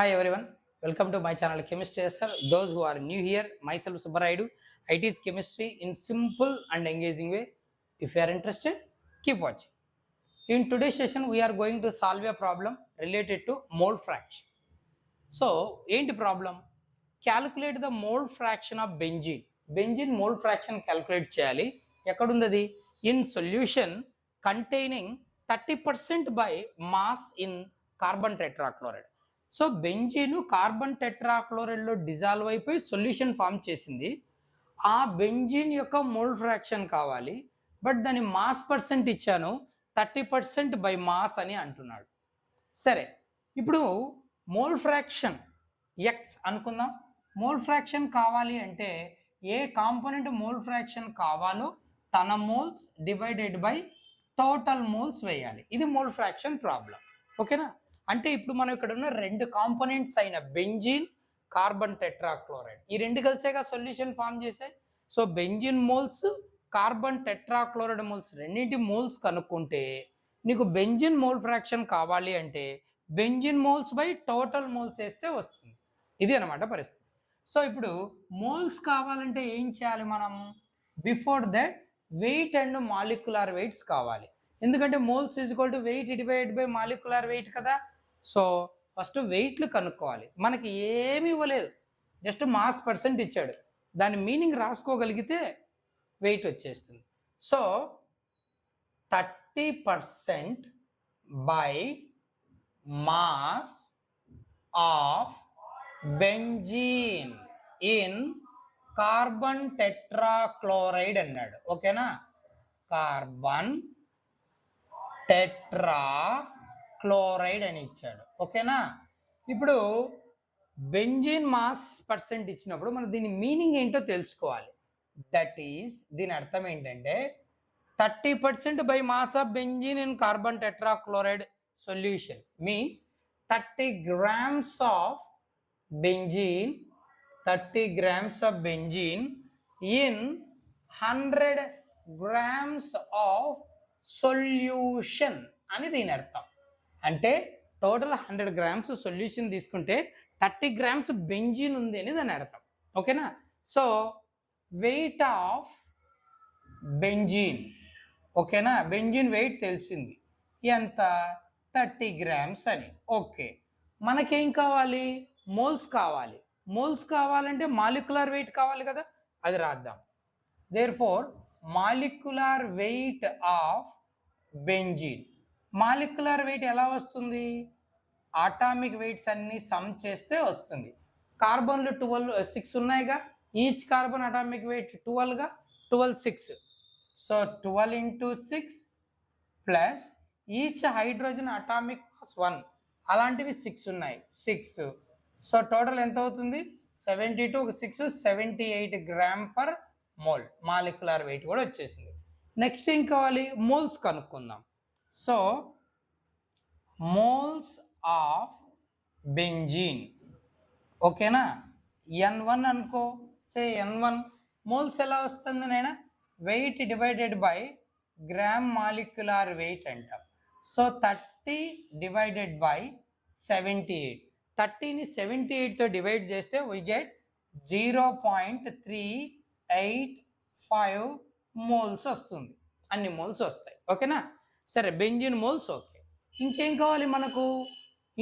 Hi everyone, welcome to my channel Chemistry Sir. Those who are new here, myself Subbaraidu. I teach chemistry in simple and engaging way. If you are interested, keep watching. In today's session, we are going to solve a problem related to mole fraction. So, ఏంటి problem? Calculate the mole fraction of benzene. Benzene mole fraction calculate చేయాలి. ఎక్కడుంది అది? In solution containing 30% by mass in carbon tetrachloride. So benzene carbon టెట్రాక్లోరైడ్లో dissolve అయిపోయి solution form చేసింది. ఆ benzene యొక్క mole fraction కావాలి, బట్ దాని మాస్ పర్సెంట్ ఇచ్చాను 30% బై మాస్ అని అంటున్నాడు. సరే, ఇప్పుడు మోల్ ఫ్రాక్షన్ ఎక్స్ అనుకుందాం. మోల్ ఫ్రాక్షన్ కావాలి అంటే ఏ కాంపోనెంట్ మోల్ ఫ్రాక్షన్ కావాలో తన moles divided by total moles వేయాలి. ఇది మోల్ ఫ్రాక్షన్ ప్రాబ్లం. ఓకేనా? అంటే ఇప్పుడు మనం ఇక్కడ ఉన్న రెండు కాంపోనెంట్స్ అయిన బెంజీన్, కార్బన్ టెట్రాక్లోరైడ్, ఈ రెండు కలిసేగా సొల్యూషన్ ఫామ్ చేశాయి. So benzene moles, carbon tetrachloride moles రెండింటి మోల్స్ కనుక్కుంటే నీకు బెంజిన్ మోల్ ఫ్రాక్షన్ కావాలి అంటే benzene moles by total moles వేస్తే వస్తుంది. ఇది అనమాట పరిస్థితి. సో ఇప్పుడు మోల్స్ కావాలంటే ఏం చేయాలి మనం? Before that weight and molecular weights కావాలి. ఎందుకంటే moles is equal to weight divided by molecular weight కదా. సో ఫస్ట్ వెయిట్లు కనుక్కోవాలి. మనకి ఏమి ఇవ్వలేదు, జస్ట్ మాస్ పర్సెంట్ ఇచ్చాడు. దాని మీనింగ్ రాసుకోగలిగితే వెయిట్ వచ్చేస్తుంది. So 30% by mass of benzene in carbon tetrachloride అన్నాడు. ఓకేనా? కార్బన్ టెట్రాక్లోరైడ్ అని ఇచ్చాడు. ఓకేనా? ఇప్పుడు బెంజీన్ మాస్ పర్సెంట్ ఇచ్చినప్పుడు మనం దీని మీనింగ్ ఏంటో తెలుసుకోవాలి. దట్ ఈస్, దీని అర్థం ఏంటంటే 30% by mass of benzene in carbon tetrachloride solution means 30 grams of benzene, 30 grams of benzene in 100 grams of solution అని దీని అర్థం. అంటే టోటల్ 100 grams సొల్యూషన్ తీసుకుంటే 30 grams బెంజీన్ ఉంది అని దాని అర్థం. ఓకేనా? సో వెయిట్ ఆఫ్ బెంజీన్, ఓకేనా, బెంజీన్ వెయిట్ తెలిసింది ఎంత? 30 grams అని. ఓకే, మనకేం కావాలి? మోల్స్ కావాలి. మోల్స్ కావాలంటే మాలిక్యులర్ వెయిట్ కావాలి కదా, అది రాద్దాం. Therefore molecular weight of benzene. Molecular weight ఎలా వస్తుంది? అటామిక్ వెయిట్స్ అన్ని సమ్ చేస్తే వస్తుంది. కార్బన్లు 6 ఉన్నాయిగా, ఈచ్ కార్బన్ అటామిక్ వెయిట్ 12గా, 12 6. So 12 into 6 plus each hydrogen atomic mass 1, అలాంటివి 6 ఉన్నాయి, 6. సో టోటల్ ఎంత అవుతుంది? 72, 6, 78 gram per mole. Molecular weight కూడా వచ్చేసింది. నెక్స్ట్ ఏం కావాలి? మోల్స్ కనుక్కుందాం. సో మోల్స్ ఆఫ్ బెంజీన్, ఓకేనా, N1 అనుకో, సే N1. మోల్స్ ఎలా వస్తుంది నైనా? Weight divided by gram molecular weight అంటాం. So 30 divided by 78. 30ని 78తో డివైడ్ చేస్తే వీ గెట్ 0.385 మోల్స్ వస్తుంది. అన్ని మోల్స్ వస్తాయి. ఓకేనా? సరే, బెంజిన్ మోల్స్ ఓకే. ఇంకేం కావాలి మనకు?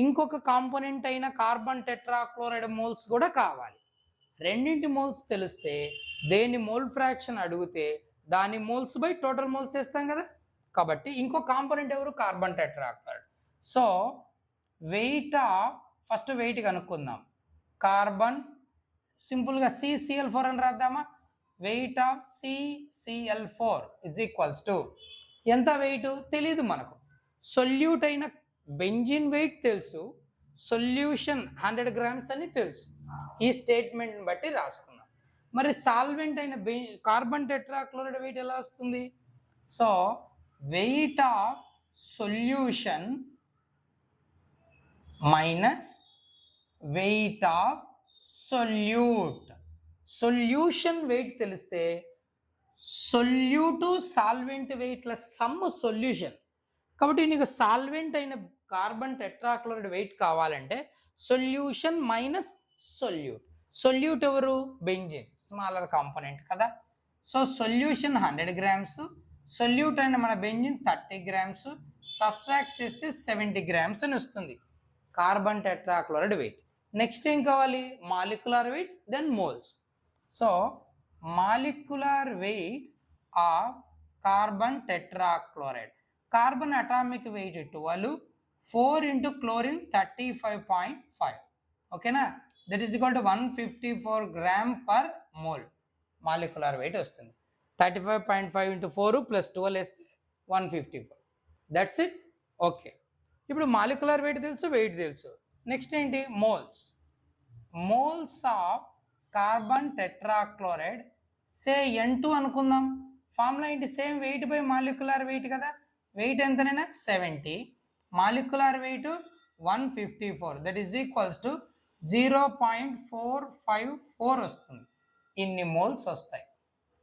ఇంకొక కాంపోనెంట్ అయిన కార్బన్ టెట్రాక్లోరైడ్ మోల్స్ కూడా కావాలి. రెండింటి మోల్స్ తెలిస్తే దేని మోల్ ఫ్రాక్షన్ అడిగితే దాని మోల్స్ బై టోటల్ మోల్స్ వేస్తాం కదా. కాబట్టి ఇంకో కాంపోనెంట్ ఎవరు? Carbon tetrachloride. So weight of, first weight కనుక్కుందాం. కార్బన్ సింపుల్గా CCl4 అని రాద్దామా? Weight of CCl4 is equals to ఎంత? వెయిట్ తెలీదు మనకు. సొల్యూట్ అయిన బెంజిన్ వెయిట్ తెలుసు, సొల్యూషన్ 100 grams అని తెలుసు. ఈ స్టేట్మెంట్ బట్టి రాసుకున్నాం. మరి సాల్వెంట్ అయిన కార్బన్ టెట్రాక్లోరైడ్ వెయిట్ ఎలా వస్తుంది? So weight of solution minus weight of solute. Solution weight తెలిస్తే సొల్యూటు సాల్వెంట్ వెయిట్ల సమ్ సొల్యూషన్. కాబట్టి నీకు సాల్వెంట్ అయిన కార్బన్ టెట్రాక్లోరైడ్ వెయిట్ కావాలంటే సొల్యూషన్ మైనస్ సొల్యూట్. సొల్యూట్ ఎవరు? బెంజిన్, స్మాలర్ కాంపోనెంట్ కదా. సో సొల్యూషన్ 100 grams, సొల్యూట్ అయిన మన బెంజిన్ 30 grams, సబ్స్ట్రాక్ట్ చేస్తే 70 grams అని వస్తుంది కార్బన్ టెట్రాక్లోరైడ్ వెయిట్. నెక్స్ట్ ఏం కావాలి? Molecular weight, then moles. So molecular weight of carbon tetrachloride, carbon atomic weight 12, 4 into chlorine 35.5, ఓకేనా. That is equal to 154 grams per mole molecular weight వస్తుంది. 35.5 into 4 plus 12 వేస్తే 154. That's it. Okay, ఇప్పుడు molecular weight తెలుసు, weight తెలుసు. Next ఏంటి? Moles. Moles of carbon tetrachloride say N2 అనుకుందాం. Formula ఏంటి? Same weight by molecular weight కదా. Weight ఎంతనైనా 70, molecular weight 154, that is equals to 0.454 వస్తుంది. ఇన్ని మోల్స్ వస్తాయి,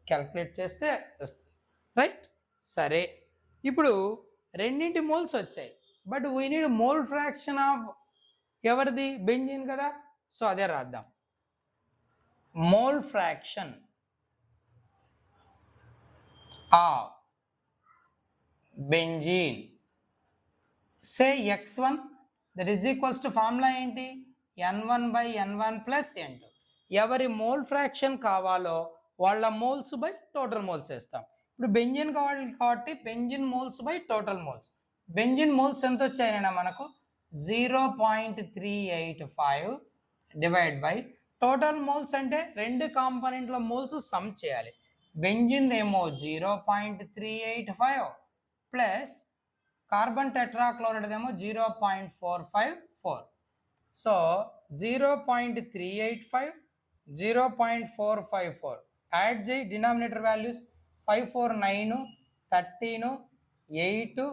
క్యాల్కులేట్ చేస్తే వస్తుంది, రైట్. సరే, ఇప్పుడు రెండింటి మోల్స్ వచ్చాయి, but we need mole fraction of ఎవరిది? బెంజిన్ కదా. సో అదే రాద్దాం. Mole fraction of benzene say x1, that is equals to formula ఏంటి? N1/N1 plus N2. ఎవరి మోల్ ఫ్రాక్షన్ కావాలో వాళ్ళ మోల్స్ బై టోటల్ మోల్స్ వేస్తాం. ఇప్పుడు బెంజిన్ కావాలి కాబట్టి benzene moles by total moles. Benzene moles ఎంత వచ్చాయైనా మనకు 0.385 డివైడ్ బై టోటల్ మోల్స్ అంటే రెండు కాంపోనెంట్ల మోల్స్ సమ్ చేయాలి. బెంజిన్ ఏమో 0.385 ప్లస్ కార్బన్ టెట్రాక్లోరైడ్ ఏమో 0.454. సో 0.385, 0.454 యాడ్ చేయి, డినామినేటర్ వాల్యూస్ 549, 13, 8,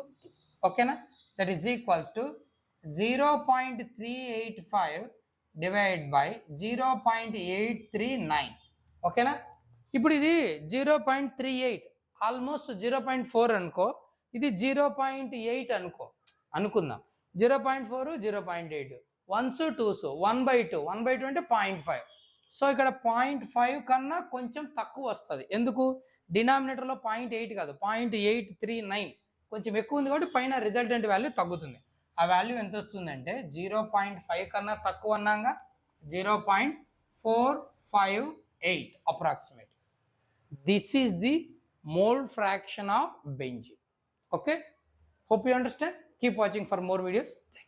ఓకేనా. That is equals to 0.385 divide by 0.839, ఓకేనా. ఇప్పుడు ఇది 0.38, ఆల్మోస్ట్ 0.4 అనుకో, ఇది 0.8 అనుకుందాం. 0.4, 0.8, 1s 2s, 1/2 అంటే 0.5. సో ఇక్కడ 0.5 కన్నా కొంచెం తక్కువ వస్తుంది. ఎందుకు? డినామినేటర్లో 0.8 కాదు, 0.839 కొంచెం ఎక్కువ ఉంది కాబట్టి పైన రిజల్టెంట్ వాల్యూ తగ్గుతుంది. ఆ వాల్యూ ఎంత వస్తుందంటే 0.5 కన్నా తక్కువ అన్నాగా 0.458 approximate. This is the mole fraction of benzene. Okay, hope you understand. Keep watching for more videos. Thank you.